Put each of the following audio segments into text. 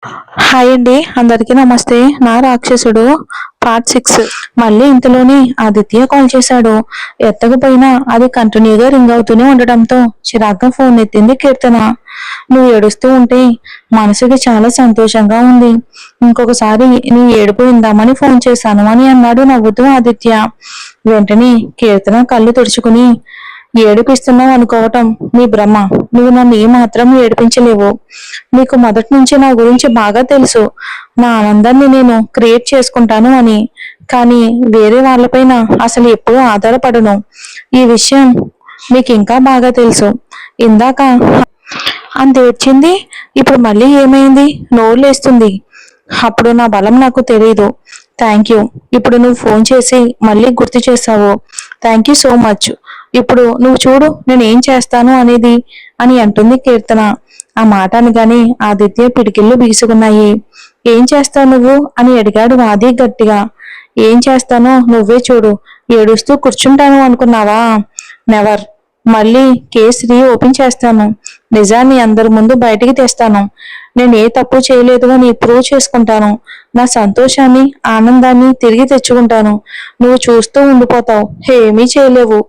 Hi అండి, అందరికీ నమస్తే. నా రాక్షసుడు పార్ట్ 6. మళ్ళీ ఇంతలోనే ఆదిత్య కాల్ చేశాడు. ఎత్తకపోయినా అది కంటిన్యూగా రింగ్ అవుతూనే ఉండటంతో చిరాగ్గా ఫోన్ ఎత్తింది కీర్తన. నువ్వు ఏడుస్తూ ఉంటే మనసుకి చాలా సంతోషంగా ఉంది. ఇంకొకసారి నీ ఏడుపు విందామని ఫోన్ చేశాను అని అన్నాడు నవ్వుతూ ఆదిత్య. వెంటనే కీర్తన కళ్ళు తుడుచుకుని, ఏడిపిస్తున్నావు అనుకోవటం నీ భ్రమ. నువ్వు నన్ను ఏమాత్రం ఏడిపించలేవు. నీకు మొదటి నుంచి నా గురించి బాగా తెలుసు, నా ఆనందాన్ని నేను క్రియేట్ చేసుకుంటాను అని. కానీ వేరే వాళ్ళపైన అసలు ఎప్పుడూ ఆధారపడను. ఈ విషయం నీకు ఇంకా బాగా తెలుసు. ఇందాక అంత ఏడ్చింది, ఇప్పుడు మళ్ళీ ఏమైంది? నోరులేస్తుంది. అప్పుడు నా బలం నాకు తెలియదు. Thank you. ఇప్పుడు నువ్వు ఫోన్ చేసి మళ్ళీ గుర్తు చేశావు. Thank you so much. ఇప్పుడు నువ్వు చూడు నేను ఏం చేస్తాను అనేది అని అంటుంది కీర్తన. ఆ మాట అనగానే ఆదిత్య పిడికిళ్ళు బిగుసుకున్నాయి. ఏం చేస్తావు నువ్వు అని అడిగాడు వాది గట్టిగా. ఏం చేస్తానో నువ్వే చూడు. ఏడుస్తూ కూర్చుంటాను అనుకున్నావా? నెవర్. మళ్ళీ కేసు ఓపెన్ చేస్తాను. నిజాన్ని అందరి ముందు బయటికి తెస్తాను. నేను ఏ తప్పు చేయలేదు అని ప్రూవ్ చేసుకుంటాను. నా సంతోషాన్ని ఆనందాన్ని తిరిగి తెచ్చుకుంటాను. నువ్వు చూస్తూ ఉండిపోతావు, ఏమీ చేయలేవు.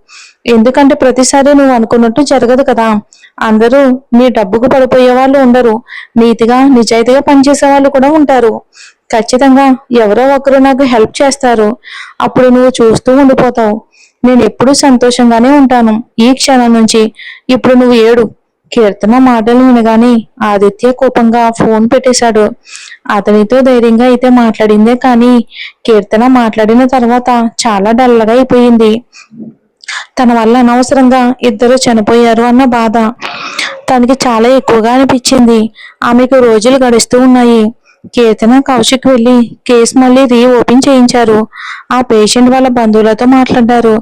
ఎందుకంటే ప్రతిసారి నువ్వు అనుకున్నట్టు జరగదు కదా. అందరూ నీ డబ్బుకు పడిపోయే వాళ్ళు ఉండరు. నీతిగా నిజాయితీగా పనిచేసే వాళ్ళు కూడా ఉంటారు. ఖచ్చితంగా ఎవరో ఒకరు నాకు హెల్ప్ చేస్తారు. అప్పుడు నువ్వు చూస్తూ ఉండిపోతావు. నేను ఎప్పుడూ సంతోషంగానే ఉంటాను ఈ క్షణం నుంచి. ఇప్పుడు నువ్వు ఏడు. కీర్తన మాటలు వినగానే ఆదిత్య కోపంగా ఫోన్ పెట్టేశాడు. అతనితో ధైర్యంగా అయితే మాట్లాడిందే కానీ కీర్తన మాట్లాడిన తర్వాత చాలా డల్గా అయిపోయింది. తన వల్ల అనవసరంగా ఇద్దరు చనిపోయారు అన్న బాధ తనకి చాలా ఎక్కువగా అనిపించింది. ఆమెకు రోజులు గడుస్తూ ఉన్నాయి. కీర్తన కౌశిక్ వెళ్లి కేసు మళ్ళీ ఓపెన్ చేయించారు. ఆ పేషెంట్ వాళ్ళ బంధువులతో మాట్లాడారు.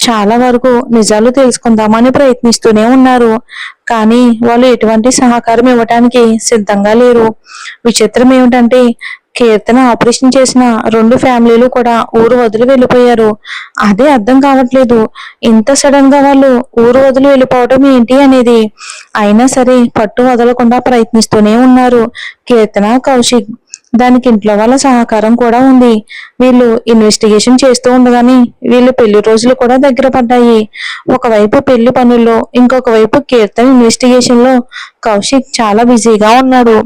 చాలా వరకు నిజాలు తెలుసుకుందామని ప్రయత్నిస్తూనే ఉన్నారు. కానీ వాళ్ళు ఎటువంటి సహకారం ఇవ్వటానికి సిద్ధంగా లేరు. విచిత్రం ఏమిటంటే కీర్తన ఆపరేషన్ చేసిన 2 ఫ్యామిలీలు కూడా ఊరు వదిలి వెళ్ళిపోయారు. అదే అర్థం కావట్లేదు. ఇంత సడన్ గా వాళ్ళు ఊరు వదిలి వెళ్ళిపోవటం ఏంటి అనేది. అయినా సరే పట్టు వదలకుండా ప్రయత్నిస్తూనే ఉన్నారు కీర్తన కౌశిక్. దానికి ఇంట్లో వాళ్ళ సహకారం కూడా ఉంది. వీళ్ళు ఇన్వెస్టిగేషన్ చేస్తూ ఉండగానే వీళ్ళు పెళ్లి రోజులు కూడా దగ్గర పడ్డాయి. ఒకవైపు పెళ్లి పనుల్లో, ఇంకొక వైపు కీర్తన ఇన్వెస్టిగేషన్ లో కౌశిక్ చాలా బిజీగా ఉన్నాడు.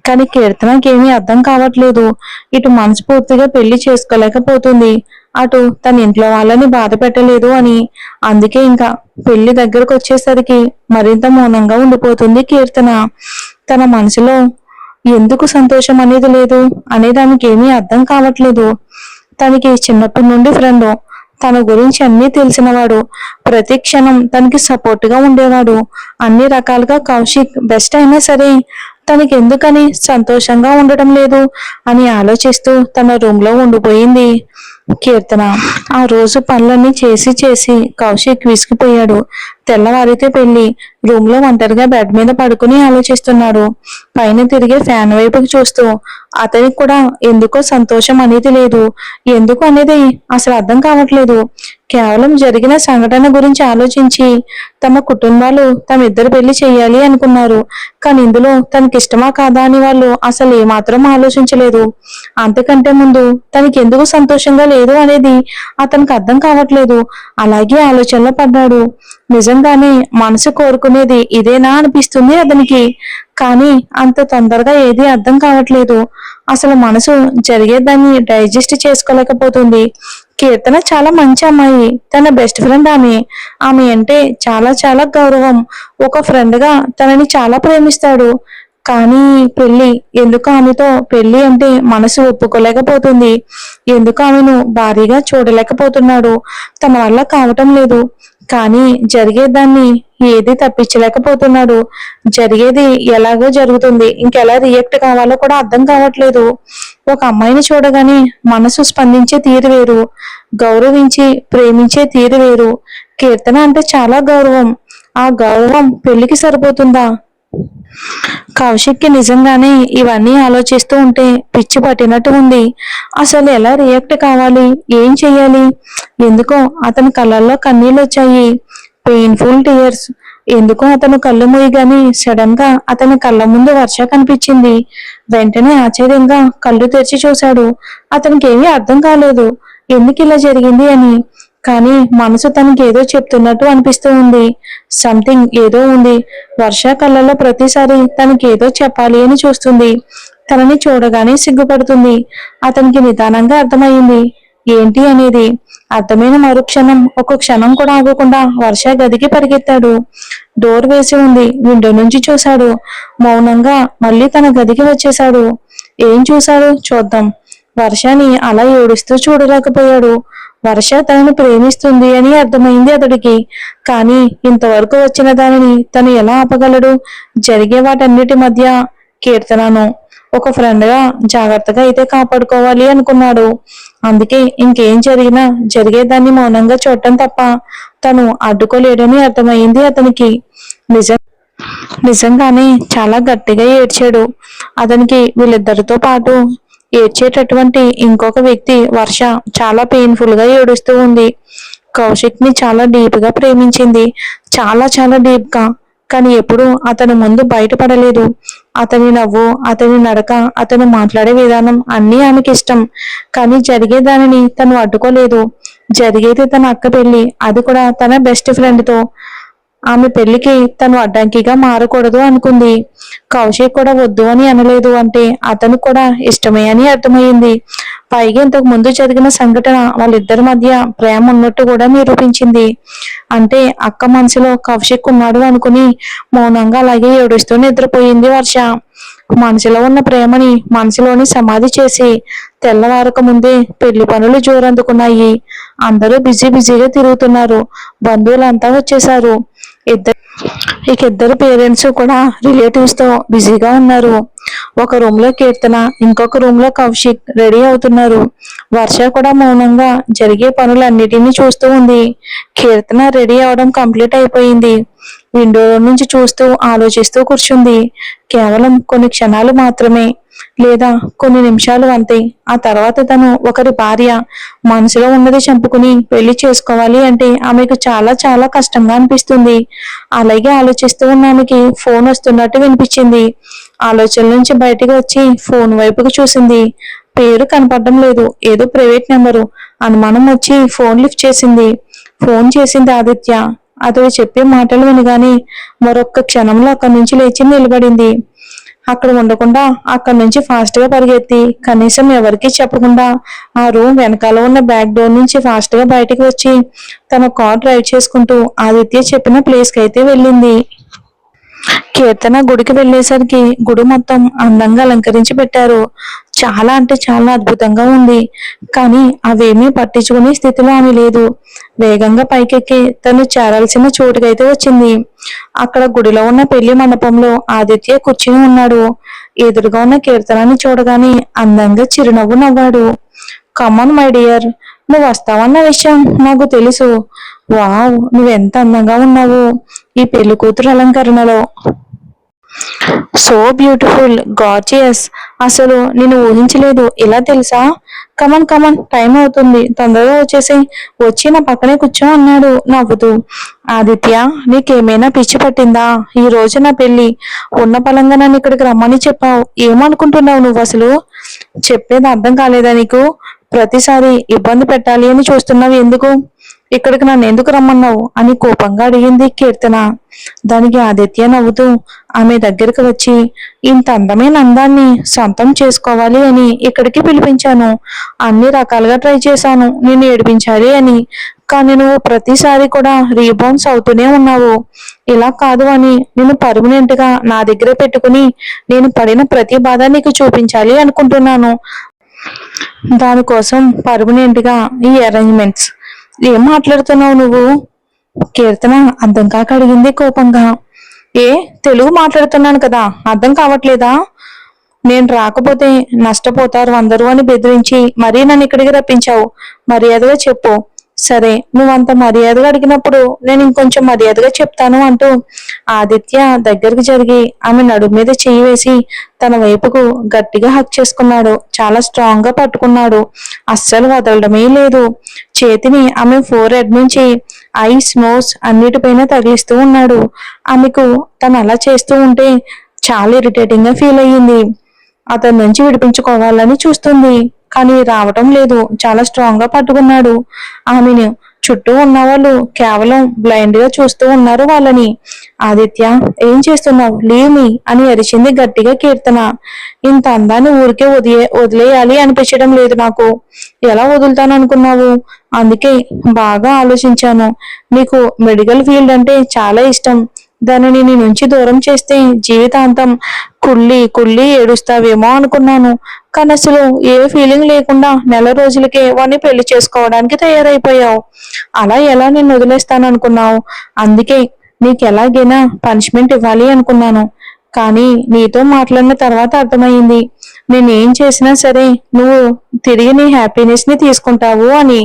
కానీ కీర్తనకి ఏమీ అర్థం కావట్లేదు. ఇటు మనస్ఫూర్తిగా పెళ్లి చేసుకోలేకపోతుంది, అటు తన ఇంట్లో వాళ్ళని బాధ పెట్టలేదు అని. అందుకే ఇంకా పెళ్లి దగ్గరకు వచ్చేసరికి మరింత మౌనంగా ఉండిపోతుంది కీర్తన. తన మనసులో ఎందుకు సంతోషం అనేది లేదు అనే దానికి ఏమీ అర్థం కావట్లేదు. తనకి చిన్నప్పటి నుండి ఫ్రెండ్, తన గురించి అన్నీ తెలిసినవాడు, ప్రతి క్షణం తనకి సపోర్ట్ గా ఉండేవాడు. అన్ని రకాలుగా కౌశిక్ బెస్ట్ అయినా సరే తనకి ఎందుకని సంతోషంగా ఉండటం లేదు అని ఆలోచిస్తూ తన రూమ్ లో ఉండిపోయింది కీర్తన. ఆ రోజు పనులన్నీ చేసి చేసి కౌశిక్ విసిగిపోయాడు. తెల్లవారితే పెళ్లి. రూమ్ లో ఒంటరిగా బెడ్ మీద పడుకుని ఆలోచిస్తున్నాడు. పైన తిరిగే ఫ్యాన్ వైపుకి చూస్తూ. అతనికి కూడా ఎందుకో సంతోషం అనేది లేదు. ఎందుకు అనేది అసలు అర్థం కావట్లేదు. కేవలం జరిగిన సంఘటన గురించి ఆలోచించి తమ కుటుంబాలు తమిద్దరు పెళ్లి చెయ్యాలి అనుకున్నారు. కానీ ఇందులో తనకి ఇష్టమా కాదా అని వాళ్ళు అసలు ఏమాత్రం ఆలోచించలేదు. అంతకంటే ముందు తనకి ఎందుకు సంతోషంగా లేదు అనేది అతనికి అర్థం కావట్లేదు. అలాగే ఆలోచనలో పడ్డాడు. నిజంగానే మనసు కోరుకునేది ఇదేనా అనిపిస్తుంది అతనికి. కానీ అంత తొందరగా ఏది అర్థం కావట్లేదు. అసలు మనసు జరిగేదాన్ని డైజెస్ట్ చేసుకోలేకపోతుంది. కీర్తన చాలా మంచి అమ్మాయి. తన బెస్ట్ ఫ్రెండ్ ఆమె. ఆమె అంటే చాలా చాలా గౌరవం. ఒక ఫ్రెండ్ గా తనని చాలా ప్రేమిస్తాడు. కానీ పెళ్లి, ఎందుకు ఆమెతో పెళ్లి అంటే మనసు ఒప్పుకోలేకపోతుంది. ఎందుకు ఆమెను భారీగా చూడలేకపోతున్నాడు. తన వల్ల కావటం లేదు. కానీ జరిగేదాన్ని ఏది తప్పించలేకపోతున్నాడు. జరిగేది ఎలాగో జరుగుతుంది, ఇంకెలా రియాక్ట్ కావాలో కూడా అర్థం కావట్లేదు. ఒక అమ్మాయిని చూడగానే మనసు స్పందించే తీరు వేరు, గౌరవించి ప్రేమించే తీరు వేరు. కీర్తన అంటే చాలా గౌరవం. ఆ గౌరవం పెళ్లికి సరిపోతుందా? కౌశిక్కి నిజంగానే ఇవన్నీ ఆలోచిస్తూ ఉంటే పిచ్చి పట్టినట్టు ఉంది. అసలు ఎలా రియాక్ట్ కావాలి, ఏం చెయ్యాలి? ఎందుకో అతని కళ్ళల్లో కన్నీళ్ళు వచ్చాయి. Painful tears. ఎందుకో అతను కళ్ళు మూయగానే సడన్ గా అతని కళ్ళ ముందు వర్ష కనిపించింది. వెంటనే ఆశ్చర్యంగా కళ్ళు తెరిచి చూశాడు. అతనికి ఏమీ అర్థం కాలేదు ఎందుకు ఇలా జరిగింది అని. కానీ మనసు తనకి ఏదో చెప్తున్నట్టు అనిపిస్తూ ఉంది. సంథింగ్ ఏదో ఉంది. వర్ష కళ్ళలో ప్రతిసారి తనకి ఏదో చెప్పాలి అని చూస్తుంది. తనని చూడగానే సిగ్గుపడుతుంది. అతనికి నిదానంగా అర్థమయ్యింది ఏంటి అనేది. అర్థమైన మరుక్షణం ఒక క్షణం కూడా ఆగకుండా వర్ష గదికి పరిగెత్తాడు. డోర్ వేసి ఉంది. విండో నుంచి చూశాడు. మౌనంగా మళ్ళీ తన గదికి వచ్చేశాడు. ఏం చూశాడు చూద్దాం. వర్షని అలా ఏడుస్తూ చూడలేకపోయాడు. వర్ష తనను ప్రేమిస్తుంది అని అర్థమైంది అతడికి. కానీ ఇంతవరకు వచ్చిన దానిని తను ఎలా ఆపగలడు? జరిగే వాటన్నిటి మధ్య కీర్తనను ఒక ఫ్రెండ్ గా జాగ్రత్తగా అయితే కాపాడుకోవాలి అనుకున్నాడు. అందుకే ఇంకేం జరిగినా జరిగేదాన్ని మౌనంగా చూడటం తప్ప తను అడ్డుకోలేడని అర్థమైంది అతనికి. నిజంగానే చాలా గట్టిగా ఏడ్చాడు. అతనికి వీళ్ళిద్దరితో పాటు ఏడ్చేటటువంటి ఇంకొక వ్యక్తి వర్ష చాలా పెయిన్ఫుల్ గా ఏడుస్తూ ఉంది. కౌశిక్ ని చాలా డీప్ గా ప్రేమించింది. చాలా చాలా డీప్ గా. కానీ ఎప్పుడు అతని ముందు బయటపడలేదు. అతని నవ్వు, అతని నడక, అతను మాట్లాడే విధానం అన్నీ ఆమెకి ఇష్టం. కానీ జరిగే దానిని తను అడ్డుకోలేదు. జరిగేది తన అక్క పెళ్లి, అది కూడా తన బెస్ట్ ఫ్రెండ్ తో. ఆమె పెళ్లికి తను అడ్డంకిగా మారకూడదు అనుకుంది. కౌశిక్ కూడా వద్దు అని అనలేదు అంటే అతను కూడా ఇష్టమే అని అర్థమైంది. పైగా ఇంతకు ముందు జరిగిన సంఘటన వాళ్ళిద్దరి మధ్య ప్రేమ ఉన్నట్టు కూడా నిరూపించింది. అంటే అక్క మనసులో కౌశిక్ ఉన్నాడు అనుకుని మౌనంగా అలాగే ఏడుస్తూ నిద్రపోయింది వర్ష. మనసులో ఉన్న ప్రేమని మనసులోని సమాధి చేసి తెల్లవారక ముందే పెళ్లి పనులు జోరందుకున్నాయి. అందరూ బిజీగా తిరుగుతున్నారు. బంధువులంతా వచ్చేశారు. ఇద్దరు పేరెంట్స్ కూడా రిలేటివ్స్ తో బిజీగా ఉన్నారు. ఒక రూమ్ లో కీర్తన, ఇంకొక రూమ్ లో కౌశిక్ రెడీ అవుతున్నారు. వర్ష కూడా మౌనంగా జరిగే పనులన్నిటినీ చూస్తూ ఉంది. కీర్తన రెడీ అవడం కంప్లీట్ అయిపోయింది. విండో నుంచి చూస్తూ ఆలోచిస్తూ కూర్చుంది. కేవలం కొన్ని క్షణాలు మాత్రమే, లేదా కొన్ని నిమిషాలు అంతే. ఆ తర్వాత తను ఒకరి భార్య. మనసులో ఉన్నది చంపుకుని పెళ్లి చేసుకోవాలి అంటే ఆమెకు చాలా చాలా కష్టంగా అనిపిస్తుంది. అలాగే ఆలోచిస్తూ ఉన్న ఆమెకి ఫోన్ వస్తున్నట్టు వినిపించింది. ఆలోచన నుంచి బయటకు వచ్చి ఫోన్ వైపుకు చూసింది. పేరు కనపడడం లేదు. ఏదో ప్రైవేట్ నెంబరు. అనుమానం వచ్చి ఫోన్ లిఫ్ట్ చేసింది. ఫోన్ చేసింది ఆదిత్య. అతడు చెప్పే మాటలు వినగానే మరొక్క క్షణంలో అక్కడి నుంచి లేచి నిలబడింది. అక్కడ ఉండకుండా అక్కడి నుంచి ఫాస్ట్ గా పరిగెత్తి కనీసం ఎవరికీ చెప్పకుండా ఆ రూమ్ వెనకాల ఉన్న బ్యాక్ డోర్ నుంచి ఫాస్ట్ గా బయటకు వచ్చి తన కార్ డ్రైవ్ చేసుకుంటూ ఆదిత్య చెప్పిన ప్లేస్ కి అయితే వెళ్ళింది. కీర్తన గుడికి వెళ్ళేసరికి గుడి మొత్తం అందంగా అలంకరించి పెట్టారు. చాలా అంటే చాలా అద్భుతంగా ఉంది. కానీ అవేమీ పట్టించుకునే స్థితిలో ఆమె లేదు. వేగంగా పైకెక్కి తను చేరాల్సిన చోటుకైతే వచ్చింది. అక్కడ గుడిలో ఉన్న పెళ్లి మండపంలో ఆదిత్య కూర్చుని ఉన్నాడు. ఎదురుగా ఉన్న కీర్తనని చూడగానే అందంగా చిరునవ్వు నవ్వాడు. కమాన్ మై డియర్, నువ్వు వస్తావన్న విషయం నాకు తెలుసు. వావ్, నువ్వెంత అందంగా ఉన్నావు ఈ పెళ్లి కూతురు అలంకరణలో. So beautiful, gorgeous. అసలు నేను ఊహించలేదు. ఇలా తెలుసా? కమన్ కమన్, టైం అవుతుంది, తొందరగా వచ్చేసి వచ్చి నా పక్కనే కూర్చో అన్నాడు నవ్వుతూ. ఆదిత్య, నీకేమైనా పిచ్చి పట్టిందా? ఈ రోజు నా పెళ్లి. ఉన్న పలంగా నన్ను ఇక్కడికి రమ్మని చెప్పావు. ఏమనుకుంటున్నావు నువ్వు అసలు? చెప్పేది అర్థం కాలేదా నీకు? ప్రతిసారి ఇబ్బంది పెట్టాలి అని చూస్తున్నావు ఎందుకు? ఇక్కడికి నన్ను ఎందుకు రమ్మన్నావు అని కోపంగా అడిగింది కీర్తన. దానికి ఆదిత్య నవ్వుతూ ఆమె దగ్గరికి వచ్చి, ఇంత అందమైన అందాన్ని సొంతం చేసుకోవాలి అని ఇక్కడికి పిలిపించాను. అన్ని రకాలుగా ట్రై చేశాను నిన్ను ఏడిపించాలి అని. కానీ నువ్వు ప్రతిసారి కూడా రీబౌన్స్ అవుతూనే ఉన్నావు. ఇలా కాదు అని నేను పర్మనెంట్ గా నా దగ్గర పెట్టుకుని నేను పడిన ప్రతి బాధ నీకు చూపించాలి అనుకుంటున్నాను. దానికోసం పర్మనెంట్ గా ఈ అరేంజ్మెంట్స్. ఏం మాట్లాడుతున్నావు నువ్వు? కీర్తన అర్థం కాక అడిగింది కోపంగా. ఏ, తెలుగు మాట్లాడుతున్నాను కదా, అర్థం కావట్లేదా? నేను రాకపోతే నష్టపోతారు అందరూ అని బెదిరించి మరీ నన్ను ఇక్కడికి రప్పించావు. మర్యాదగా చెప్పు. సరే, నువ్వంత మర్యాదగా అడిగినప్పుడు నేను ఇంకొంచెం మర్యాదగా చెప్తాను అంటూ ఆదిత్య దగ్గరికి జరిగి ఆమె నడుము మీద చెయ్యి వేసి తన వైపుకు గట్టిగా హక్ చేసుకున్నాడు. చాలా స్ట్రాంగ్ గా పట్టుకున్నాడు. అస్సలు వదలడమే లేదు. చేతిని ఆమె ఫోర్ హెడ్ నుంచి ఐస్ నోస్ అన్నిటిపైన తగిలిస్తూ ఉన్నాడు. ఆమెకు తను అలా చేస్తూ ఉంటే చాలా ఇరిటేటింగ్ గా ఫీల్ అయ్యింది. అతని నుంచి విడిపించుకోవాలని చూస్తుంది, కానీ రావటం లేదు. చాలా స్ట్రాంగ్ గా పట్టుకున్నాడు ఆమెను. చుట్టూ ఉన్నవాళ్ళు కేవలం బ్లైండ్ గా చూస్తూ ఉన్నారు వాళ్ళని. ఆదిత్య, ఏం చేస్తున్నావు? లీవ్ మీ అని అరిచింది గట్టిగా కీర్తన. ఇంత అందాన్ని ఊరికే వదిలేయాలి అనిపించడం లేదు నాకు. ఎలా వదులుతాను అనుకున్నావు? అందుకే బాగా ఆలోచించాను. నీకు మెడికల్ ఫీల్డ్ అంటే చాలా ఇష్టం. దానిని నీ నుంచి దూరం చేస్తే జీవితాంతం కుళ్ళి కుళ్ళి ఏడుస్తావేమో అనుకున్నాను. కానీ అసలు ఏ ఫీలింగ్ లేకుండా నెల రోజులకే వాడిని పెళ్లి చేసుకోవడానికి తయారైపోయావు. అలా ఎలా నేను వదిలేస్తాను అనుకున్నావు? అందుకే నీకు ఎలాగైనా పనిష్మెంట్ ఇవ్వాలి అనుకున్నాను. కానీ నీతో మాట్లాడిన తర్వాత అర్థమైంది, నేనేం చేసినా సరే నువ్వు తిరిగి నీ హ్యాపీనెస్ ని తీసుకుంటావు అని.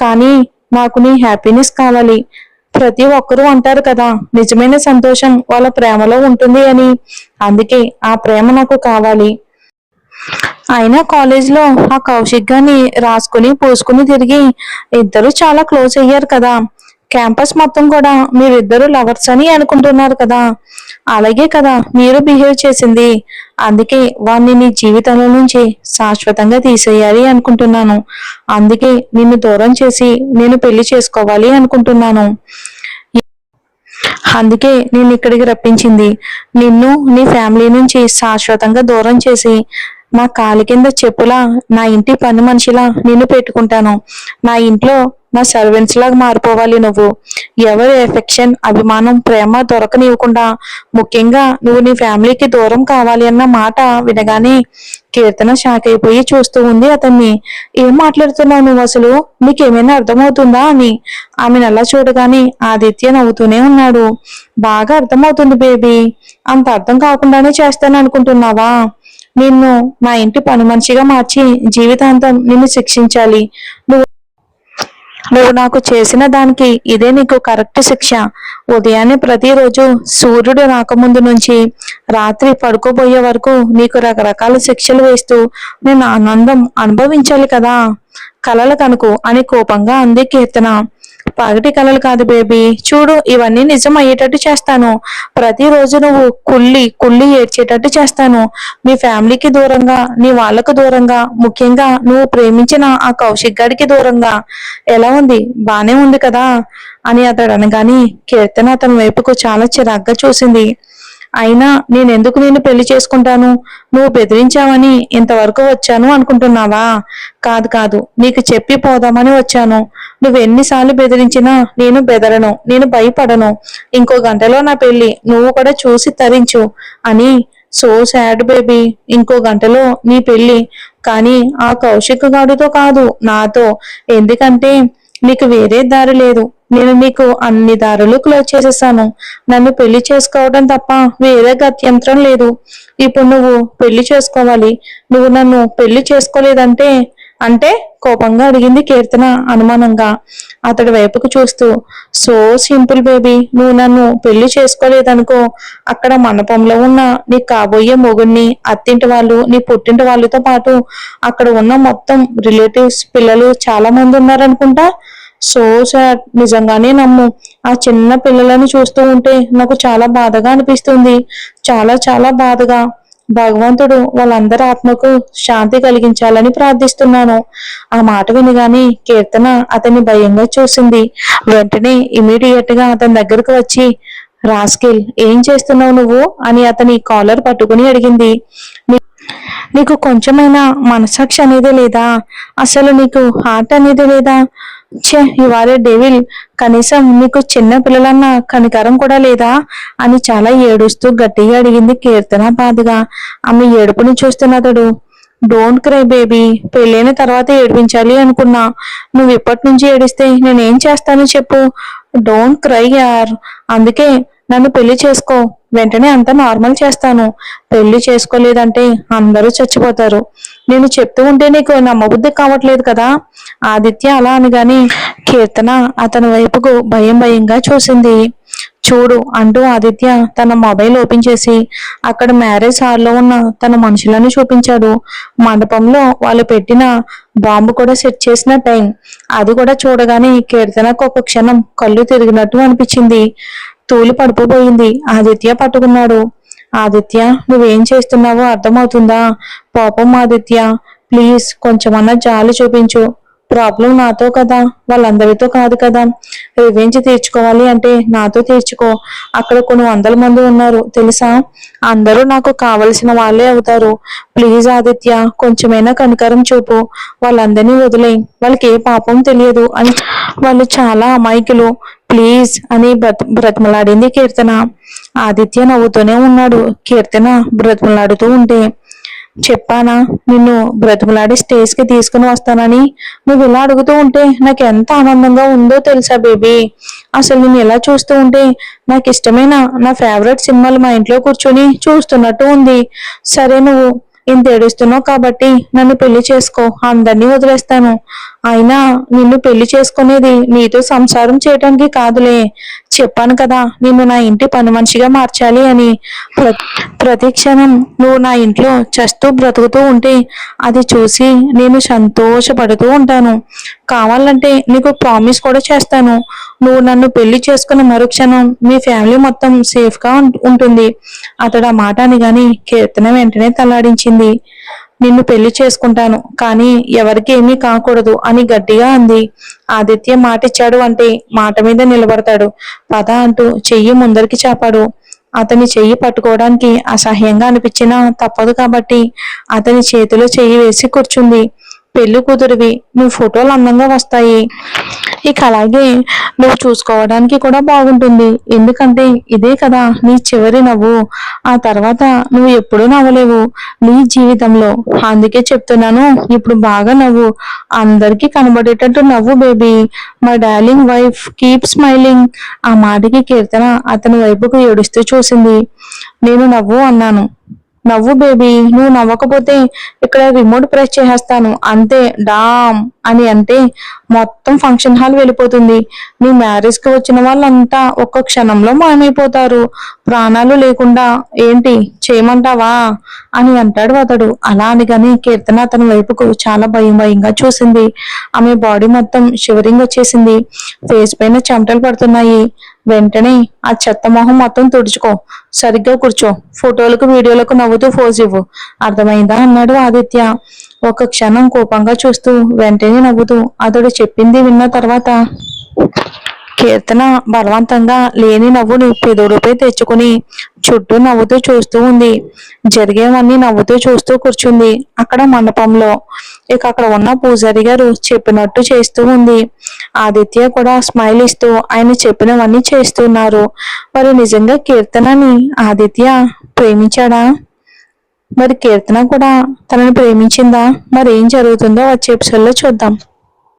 కానీ నాకు నీ హ్యాపీనెస్ కావాలి. ప్రతి ఒక్కరూ అంటారు కదా, నిజమైన సంతోషం వాళ్ళ ప్రేమలో ఉంటుంది అని. అందుకే ఆ ప్రేమ నాకు కావాలి. అయినా కాలేజ్ లో ఆ కౌశిక్ గాని రాసుకుని పూసుకుని తిరిగి ఇద్దరు చాలా క్లోజ్ అయ్యారు కదా. క్యాంపస్ మొత్తం కూడా మీరిద్దరు లవర్స్ అని అనుకుంటున్నారు కదా. అలాగే కదా మీరు బిహేవ్ చేసింది. అందుకే వాణ్ణి నీ జీవితంలో నుంచి శాశ్వతంగా తీసేయాలి అనుకుంటున్నాను. అందుకే నిన్ను దూరం చేసి నేను పెళ్లి చేసుకోవాలి అనుకుంటున్నాను. అందుకే నేను ఇక్కడికి రప్పించింది. నిన్ను నీ ఫ్యామిలీ నుంచి శాశ్వతంగా దూరం చేసి నా కాలి కింద చెప్పులా, నా ఇంటి పని మనిషిలా నిన్ను పెట్టుకుంటాను. నా ఇంట్లో నా సర్వెంట్స్ లాగా మారిపోవాలి నువ్వు. ఎవరి ఎఫెక్షన్, అభిమానం, ప్రేమ దొరకనివ్వకుండా, ముఖ్యంగా నువ్వు నీ ఫ్యామిలీకి దూరం కావాలి అన్న మాట వినగానే కీర్తన షాక్ అయిపోయి చూస్తూ ఉంది అతన్ని. ఏం మాట్లాడుతున్నావు నువ్వు? అసలు నీకేమైనా అర్థమవుతుందా అని ఆమెను అలా చూడగానే ఆదిత్య నవ్వుతూనే ఉన్నాడు. బాగా అర్థమవుతుంది బేబీ. అంత అర్థం కాకుండానే చేస్తాను అనుకుంటున్నావా? నిన్ను నా ఇంటి పని మనిషిగా మార్చి జీవితాంతం నిన్ను శిక్షించాలి. నువ్వు నువ్వు నాకు చేసిన దానికి ఇదే నీకు కరెక్ట్ శిక్ష. ఉదయాన్నే ప్రతిరోజు సూర్యుడు రాకముందు నుంచి రాత్రి పడుకోబోయే వరకు నీకు రకరకాల శిక్షలు వేస్తూ నేను ఆనందం అనుభవించాలి కదా. కలలు కనుకు అని కోపంగా అంది కీర్తన. పగటి కలలు కాదు బేబీ, చూడు ఇవన్నీ నిజం అయ్యేటట్టు చేస్తాను. ప్రతిరోజు నువ్వు కుళ్ళి కుళ్ళి ఏడ్చేటట్టు చేస్తాను. మీ ఫ్యామిలీకి దూరంగా, నీ వాళ్ళకు దూరంగా, ముఖ్యంగా నువ్వు ప్రేమించిన ఆ కౌశిక్ గాడికి దూరంగా. ఎలా ఉంది? బానే ఉంది కదా అని అతడు అనగాని కీర్తన అతని వైపుకు చాలా చిరాగ్గా చూసింది. అయినా నేనెందుకు నిన్ను పెళ్లి చేసుకుంటాను? నువ్వు బెదిరించావని ఇంతవరకు వచ్చాను అనుకుంటున్నావా? కాదు కాదు, నీకు చెప్పి పోదామని వచ్చాను. నువ్వు ఎన్నిసార్లు బెదిరించినా నేను బెదరను, నేను భయపడను. ఇంకో గంటలో నా పెళ్లి, నువ్వు కూడా చూసి తరించు అని. సో సాడ్ బేబీ, ఇంకో గంటలో నీ పెళ్లి. కానీ ఆ కౌశిక్ గాడితో కాదు, నాతో. ఎందుకంటే నీకు వేరే దారి లేదు. నేను నీకు అన్ని దారులు క్లోజ్ చేసేసాను. నన్ను పెళ్లి చేసుకోవడం తప్ప వేరే గత్యంతరం లేదు. ఇప్పుడు నువ్వు పెళ్లి చేసుకోవాలి. నువ్వు నన్ను పెళ్లి చేసుకోలేదంటే అంటే కోపంగా అడిగింది కీర్తన అనుమానంగా అతడి వైపుకు చూస్తూ. సో సింపుల్ బేబీ, నువ్వు నన్ను పెళ్లి చేసుకోలేదనుకో, అక్కడ మండపంలో ఉన్న నీ కాబోయే మొగుడిని, అత్తింటి వాళ్ళు, నీ పుట్టింటి వాళ్ళతో పాటు అక్కడ ఉన్న మొత్తం రిలేటివ్స్ పిల్లలు చాలా మంది ఉన్నారనుకుంటా. సో సాడ్, నిజంగానే నమ్ము. ఆ చిన్న పిల్లలను చూస్తూ ఉంటే నాకు చాలా బాధగా అనిపిస్తుంది. చాలా చాలా బాధగా. భగవంతుడు వాళ్ళందరి ఆత్మకు శాంతి కలిగించాలని ప్రార్థిస్తున్నాను. ఆ మాట వినగానే కీర్తన అతన్ని భయంగా చూసింది. వెంటనే ఇమీడియట్ గా అతని దగ్గరకు వచ్చి, రాస్కిల్, ఏం చేస్తున్నావు నువ్వు అని అతని కాలర్ పట్టుకుని అడిగింది. నీకు కొంచెమైనా మనసాక్షి అనేది లేదా? అసలు నీకు హార్ట్ అనేది లేదా? ఛే, ఇవాళ డెవిల్, కనీసం నీకు చిన్న పిల్లలన్న కనికరం కూడా లేదా అని చాలా ఏడుస్తూ గట్టిగా అడిగింది కీర్తన బాధగా. ఆమె ఏడుపుని చూస్తున్న అతడు, డోంట్ క్రై బేబీ, పెళ్ళైన తర్వాత ఏడిపించాలి అనుకున్నా. నువ్వు ఇప్పటి నుంచి ఏడిస్తే నేనేం చేస్తాను చెప్పు? డోంట్ క్రై యార్. అందుకే నన్ను పెళ్లి చేసుకో, వెంటనే అంతా నార్మల్ చేస్తాను. పెళ్లి చేసుకోలేదంటే అందరూ చచ్చిపోతారు. నేను చెప్తూ ఉంటే నీకు నమ్మబుద్ధి కావట్లేదు కదా. ఆదిత్య అలా అనగాని కీర్తన అతని వైపుకు భయం భయంగా చూసింది. చూడు అంటూ ఆదిత్య తన మొబైల్ ఓపెన్ చేసి అక్కడ మ్యారేజ్ హాల్లో ఉన్న తన మనుషులను చూపించాడు. మండపంలో వాళ్ళు పెట్టిన బాంబు కూడా సెట్ చేసిన టైం అది కూడా చూడగానే కీర్తనకు ఒక క్షణం కళ్ళు తిరిగినట్టు అనిపించింది. తూలి పడిపోయింది. ఆదిత్య పట్టుకున్నాడు. ఆదిత్య, నువ్వేం చేస్తున్నావో అర్థమవుతుందా? పాపం ఆదిత్య, ప్లీజ్ కొంచెమన్నా జాలి చూపించు. ప్రాబ్లం నాతో కదా, వాళ్ళందరితో కాదు కదా. రివెంజ్ తీర్చుకోవాలి అంటే నాతో తీర్చుకో. అక్కడ కొన్ని వందల మంది ఉన్నారు తెలుసా. అందరూ నాకు కావలసిన వాళ్ళే అవుతారు. ప్లీజ్ ఆదిత్య, కొంచెమైనా కనికరం చూపు. వాళ్ళందరినీ వదిలేయి. వాళ్ళకి ఏ పాపం తెలియదు అని, వాళ్ళు చాలా అమాయకులు. ప్లీజ్ అని బ్రతిమలాడింది కీర్తన. ఆదిత్య నవ్వుతూనే ఉన్నాడు. కీర్తన బ్రతిమలాడుతూ ఉంటే, చెప్పానా నిన్ను బ్రతిమలాడి స్టేజ్ కి తీసుకుని వస్తానని? నువ్వు ఇలా అడుగుతూ ఉంటే నాకు ఎంత ఆనందంగా ఉందో తెలుసా బేబీ. అసలు నేను ఇలా చూస్తూ ఉంటే నాకు ఇష్టమైన నా ఫేవరెట్ సినిమాలు మా ఇంట్లో కూర్చొని చూస్తున్నట్టు ఉంది. సరే, నువ్వు ఇంత ఏడుస్తున్నావు కాబట్టి నన్ను పెళ్లి చేసుకో, అందరినీ వదిలేస్తాను. అయినా నిన్ను పెళ్లి చేసుకునేది నీతో సంసారం చేయటానికి కాదులే. చెప్పాను కదా నిన్ను నా ఇంటి పని మనిషిగా మార్చాలి అని. ప్రతి క్షణం నువ్వు నా ఇంట్లో చస్తూ బ్రతుకుతూ ఉంటే అది చూసి నేను సంతోషపడుతూ ఉంటాను. కావాలంటే నీకు ప్రామిస్ కూడా చేస్తాను. నువ్వు నన్ను పెళ్లి చేసుకున్న మరుక్షణం మీ ఫ్యామిలీ మొత్తం సేఫ్ గా ఉంటుంది. అతడు ఆ మాట అని గాని కీర్తన వెంటనే తలాడించింది. నిన్ను పెళ్లి చేసుకుంటాను, కానీ ఎవరికి ఏమీ కాకూడదు అని గట్టిగా అంది. ఆదిత్య మాటిచ్చాడు అంటే మాట మీద నిలబడతాడు. పద అంటూ చెయ్యి ముందరికి చాపాడు. అతని చెయ్యి పట్టుకోవడానికి అసహ్యంగా అనిపించినా తప్పదు కాబట్టి అతని చేతిలో చెయ్యి వేసి కూర్చుంది. పెళ్లి కూతురివి, నువ్వు ఫోటోలు అందంగా వస్తాయి. ఇక అలాగే నువ్వు చూసుకోవడానికి కూడా బాగుంటుంది. ఎందుకంటే ఇదే కదా నీ చివరి నవ్వు. ఆ తర్వాత నువ్వు ఎప్పుడూ నవ్వలేవు నీ జీవితంలో. అందుకే చెప్తున్నాను, ఇప్పుడు బాగా నవ్వు. అందరికీ కనబడేటట్టు నవ్వు baby. My darling wife keep smiling. ఆ మాటకి కీర్తన అతని వైపుకు ఏడుస్తూ చూసింది. నేను నవ్వు అన్నాను. నవ్వు బేబీ. నువ్వు నవ్వకపోతే ఇక్కడ రిమోట్ ప్రెస్ చేసేస్తాను అంతే, డామ్ అని అంటే మొత్తం ఫంక్షన్ హాల్ వెళ్ళిపోతుంది. నీ మ్యారేజ్ కి వచ్చిన వాళ్ళంతా ఒక్క క్షణంలో మాయమైపోతారు, ప్రాణాలు లేకుండా. ఏంటి చేయమంటావా అని అంటాడు అతడు. అలా అని కానీ కీర్తన అతని వైపుకు చాలా భయంగా చూసింది. ఆమె బాడీ మొత్తం షివరింగ్ వచ్చేసింది. ఫేస్ పైన చెమటలు పడుతున్నాయి. వెంటనే ఆ చెత్త మొహం మొత్తం తుడుచుకో, సరిగ్గా కూర్చో, ఫోటోలకు వీడియోలకు నవ్వుతూ ఫోజ్ ఇవ్వు, అర్థమైందా అన్నాడు ఆదిత్య ఒక క్షణం కోపంగా చూస్తూ, వెంటనే నవ్వుతూ. అతడు చెప్పింది విన్న తర్వాత కీర్తన బలవంతంగా లేని నవ్వుని పెదవులపై తెచ్చుకుని చుట్టూ నవ్వుతూ చూస్తూ ఉంది. జరిగేవన్నీ నవ్వుతూ చూస్తూ కూర్చుంది అక్కడ మండపంలో. ఇక అక్కడ ఉన్న పూజారి గారు చెప్పినట్టు చేస్తూ ఉంది. ఆదిత్య కూడా స్మైల్ ఇస్తూ ఆయన చెప్పినవన్నీ చేస్తున్నారు. మరి నిజంగా కీర్తనని ఆదిత్య ప్రేమించాడా? మరి కీర్తన కూడా తనని ప్రేమించిందా? మరి ఏం జరుగుతుందో వచ్చే ఎపిసోడ్లో చూద్దాం.